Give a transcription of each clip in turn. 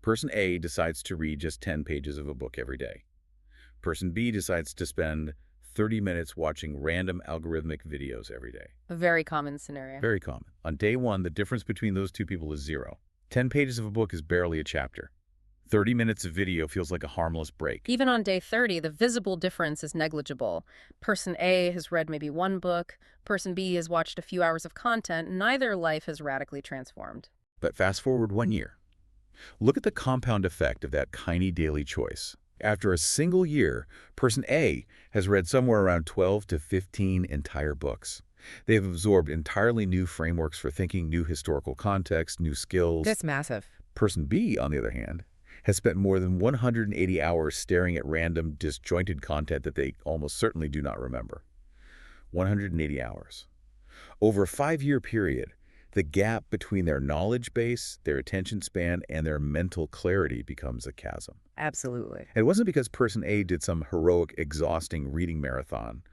Person A decides to read just 10 pages of a book every day. Person B decides to spend 30 minutes watching random algorithmic videos every day. A very common scenario. Very common. On day one, the difference between those two people is zero. 10 pages of a book is barely a chapter. 30 minutes of video feels like a harmless break. Even on day 30, the visible difference is negligible. Person A has read maybe one book. Person B has watched a few hours of content. Neither life has radically transformed. But fast forward 1 year. Look at the compound effect of that tiny daily choice. After a single year, person A has read somewhere around 12 to 15 entire books. They have absorbed entirely new frameworks for thinking, new historical context, new skills. That's massive. Person B, on the other hand, has spent more than 180 hours staring at random, disjointed content that they almost certainly do not remember. 180 hours. Over a 5-year period, the gap between their knowledge base, their attention span, and their mental clarity becomes a chasm. Absolutely. And it wasn't because person A did some heroic, exhausting reading marathon.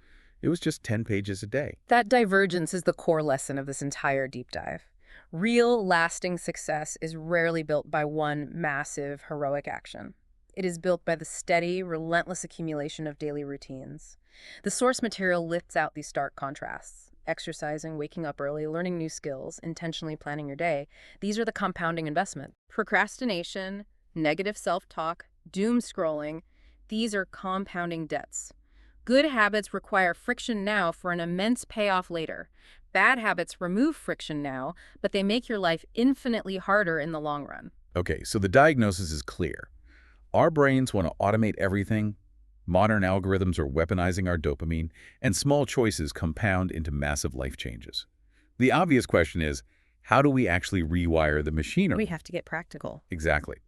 It was just 10 pages a day. That divergence is the core lesson of this entire deep dive. Real, lasting success is rarely built by one massive, heroic action. It is built by the steady, relentless accumulation of daily routines. The source material lifts out these stark contrasts. Exercising, waking up early, learning new skills, intentionally planning your day. These are the compounding investment. Procrastination, negative self-talk, doom scrolling, these are compounding debts. Good habits require friction now for an immense payoff later. Bad habits remove friction now, but they make your life infinitely harder in the long run. Okay, so the diagnosis is clear. Our brains want to automate everything. Modern algorithms are weaponizing our dopamine, and small choices compound into massive life changes. The obvious question is, how do we actually rewire the machinery? We have to get practical. Exactly.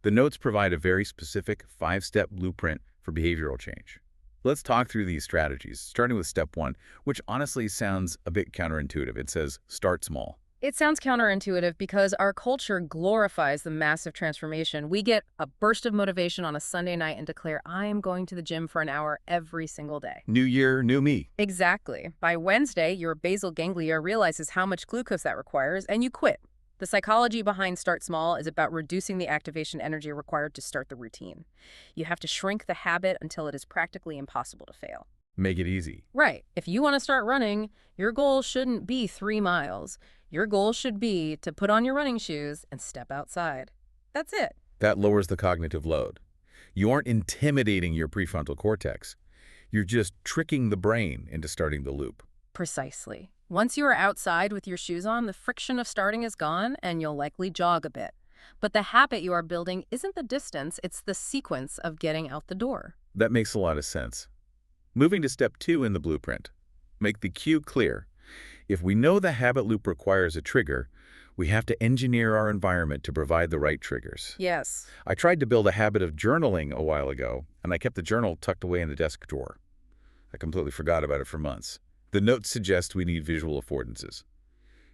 The notes provide a very specific 5-step blueprint for behavioral change. Let's talk through these strategies, starting with step 1, which honestly sounds a bit counterintuitive. It says, start small. It sounds counterintuitive because our culture glorifies the massive transformation. We get a burst of motivation on a Sunday night and declare, I am going to the gym for an hour every single day. New year, new me. Exactly. By Wednesday, your basal ganglia realizes how much glucose that requires, and you quit. The psychology behind Start Small is about reducing the activation energy required to start the routine. You have to shrink the habit until it is practically impossible to fail. Make it easy. Right. If you want to start running, your goal shouldn't be 3 miles. Your goal should be to put on your running shoes and step outside. That's it. That lowers the cognitive load. You aren't intimidating your prefrontal cortex. You're just tricking the brain into starting the loop. Precisely. Once you are outside with your shoes on, the friction of starting is gone, and you'll likely jog a bit. But the habit you are building isn't the distance, it's the sequence of getting out the door. That makes a lot of sense. Moving to step 2 in the blueprint. Make the cue clear. If we know the habit loop requires a trigger, we have to engineer our environment to provide the right triggers. Yes. I tried to build a habit of journaling a while ago, and I kept the journal tucked away in the desk drawer. I completely forgot about it for months. The notes suggest we need visual affordances.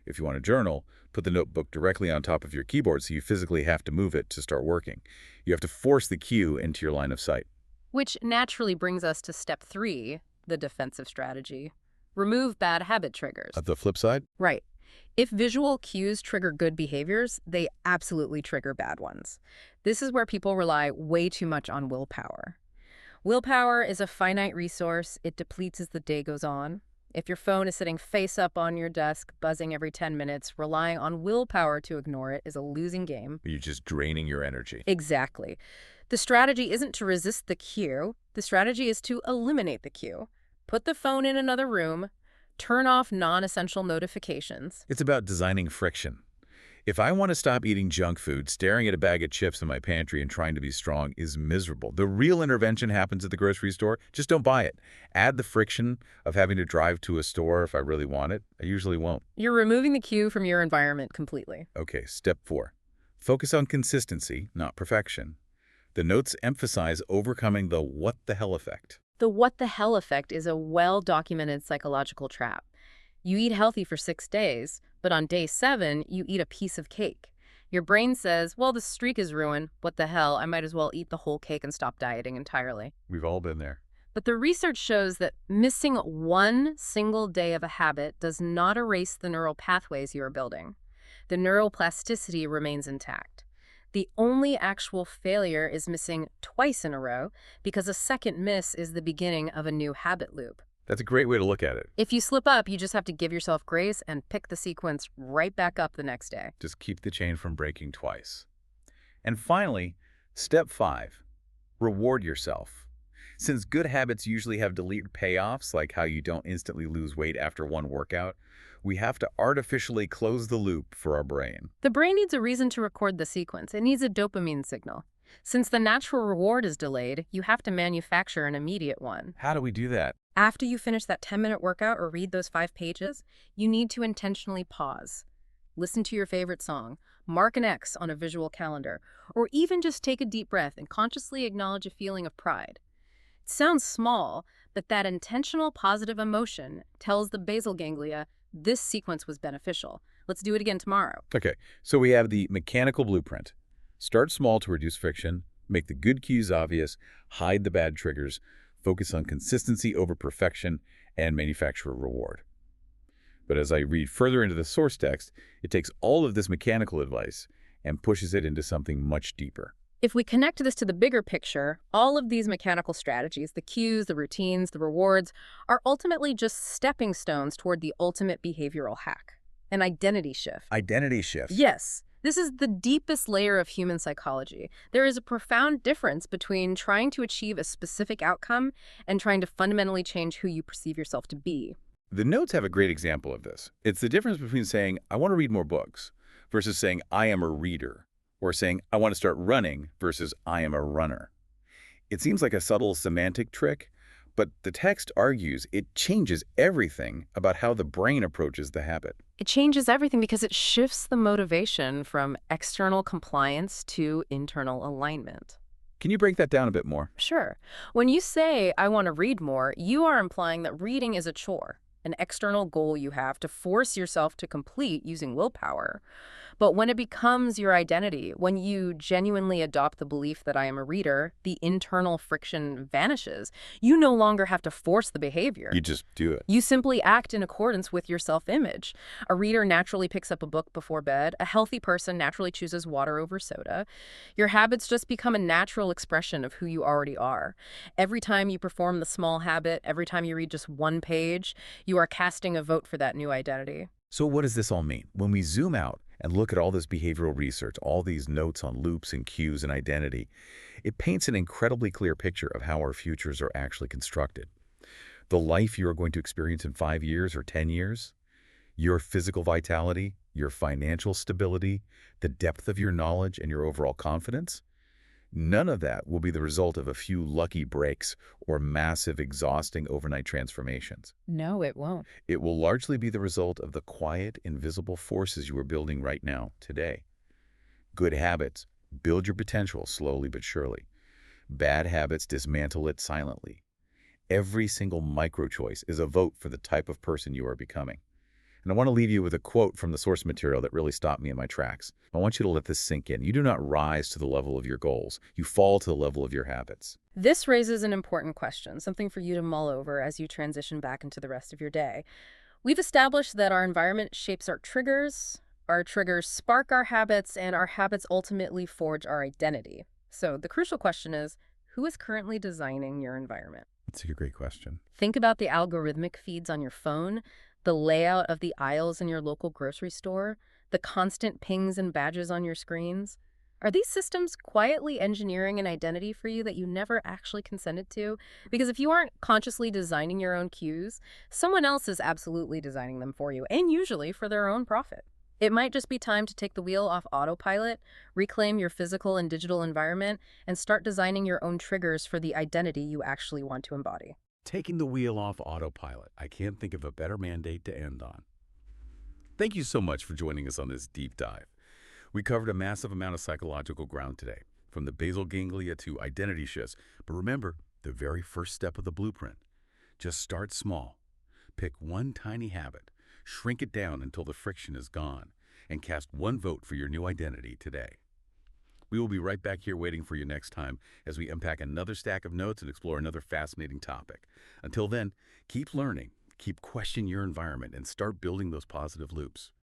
If you want to journal, put the notebook directly on top of your keyboard so you physically have to move it to start working. You have to force the cue into your line of sight. Which naturally brings us to step 3, the defensive strategy. Remove bad habit triggers. At the flip side? Right. If visual cues trigger good behaviors, they absolutely trigger bad ones. This is where people rely way too much on willpower. Willpower is a finite resource. It depletes as the day goes on. If your phone is sitting face up on your desk, buzzing every 10 minutes, relying on willpower to ignore it is a losing game. You're just draining your energy. Exactly. The strategy isn't to resist the cue. The strategy is to eliminate the cue. Put the phone in another room. Turn off non-essential notifications. It's about designing friction. If I want to stop eating junk food, staring at a bag of chips in my pantry and trying to be strong is miserable. The real intervention happens at the grocery store. Just don't buy it. Add the friction of having to drive to a store if I really want it. I usually won't. You're removing the cue from your environment completely. Okay, step 4. Focus on consistency, not perfection. The notes emphasize overcoming the what the hell effect. The what the hell effect is a well-documented psychological trap. You eat healthy for 6 days, but on day 7, you eat a piece of cake. Your brain says, well, the streak is ruined. What the hell? I might as well eat the whole cake and stop dieting entirely. We've all been there. But the research shows that missing one single day of a habit does not erase the neural pathways you are building. The neuroplasticity remains intact. The only actual failure is missing twice in a row because a second miss is the beginning of a new habit loop. That's a great way to look at it. If you slip up, you just have to give yourself grace and pick the sequence right back up the next day. Just keep the chain from breaking twice. And finally, step 5, reward yourself. Since good habits usually have delayed payoffs, like how you don't instantly lose weight after one workout, we have to artificially close the loop for our brain. The brain needs a reason to record the sequence. It needs a dopamine signal. Since the natural reward is delayed, you have to manufacture an immediate one. How do we do that? After you finish that 10-minute workout or read those 5 pages, you need to intentionally pause. Listen to your favorite song, mark an X on a visual calendar, or even just take a deep breath and consciously acknowledge a feeling of pride. It sounds small, but that intentional positive emotion tells the basal ganglia this sequence was beneficial. Let's do it again tomorrow. Okay, so we have the mechanical blueprint. Start small to reduce friction, make the good cues obvious, hide the bad triggers, focus on consistency over perfection, and manufacture a reward. But as I read further into the source text, it takes all of this mechanical advice and pushes it into something much deeper. If we connect this to the bigger picture, all of these mechanical strategies, the cues, the routines, the rewards, are ultimately just stepping stones toward the ultimate behavioral hack, an identity shift. Identity shifts. Yes, this is the deepest layer of human psychology. There is a profound difference between trying to achieve a specific outcome and trying to fundamentally change who you perceive yourself to be. The notes have a great example of this. It's the difference between saying, I want to read more books, versus saying, I am a reader, or saying, I want to start running, versus I am a runner. It seems like a subtle semantic trick, but the text argues it changes everything about how the brain approaches the habit. It changes everything because it shifts the motivation from external compliance to internal alignment. Can you break that down a bit more? Sure. When you say, I want to read more, you are implying that reading is a chore, an external goal you have to force yourself to complete using willpower. But when it becomes your identity, when you genuinely adopt the belief that I am a reader, the internal friction vanishes. You no longer have to force the behavior. You just do it. You simply act in accordance with your self-image. A reader naturally picks up a book before bed. A healthy person naturally chooses water over soda. Your habits just become a natural expression of who you already are. Every time you perform the small habit, every time you read just one page, you are casting a vote for that new identity. So what does this all mean? When we zoom out and look at all this behavioral research, all these notes on loops and cues and identity, it paints an incredibly clear picture of how our futures are actually constructed. The life you are going to experience in 5 years or 10 years, your physical vitality, your financial stability, the depth of your knowledge and your overall confidence, none of that will be the result of a few lucky breaks or massive, exhausting overnight transformations. No, it won't. It will largely be the result of the quiet, invisible forces you are building right now, today. Good habits build your potential slowly but surely. Bad habits dismantle it silently. Every single micro-choice is a vote for the type of person you are becoming. And I want to leave you with a quote from the source material that really stopped me in my tracks. I want you to let this sink in. You do not rise to the level of your goals. You fall to the level of your habits. This raises an important question, something for you to mull over as you transition back into the rest of your day. We've established that our environment shapes our triggers spark our habits, and our habits ultimately forge our identity. So the crucial question is, who is currently designing your environment? That's a great question. Think about the algorithmic feeds on your phone, the layout of the aisles in your local grocery store, the constant pings and badges on your screens. Are these systems quietly engineering an identity for you that you never actually consented to? Because if you aren't consciously designing your own cues, someone else is absolutely designing them for you, and usually for their own profit. It might just be time to take the wheel off autopilot, reclaim your physical and digital environment, and start designing your own triggers for the identity you actually want to embody. Taking the wheel off autopilot. I can't think of a better mandate to end on. Thank you so much for joining us on this deep dive. We covered a massive amount of psychological ground today, from the basal ganglia to identity shifts. But remember, the very first step of the blueprint. Just start small. Pick one tiny habit, shrink it down until the friction is gone, and cast one vote for your new identity today. We will be right back here waiting for you next time as we unpack another stack of notes and explore another fascinating topic. Until then, keep learning, keep questioning your environment, and start building those positive loops.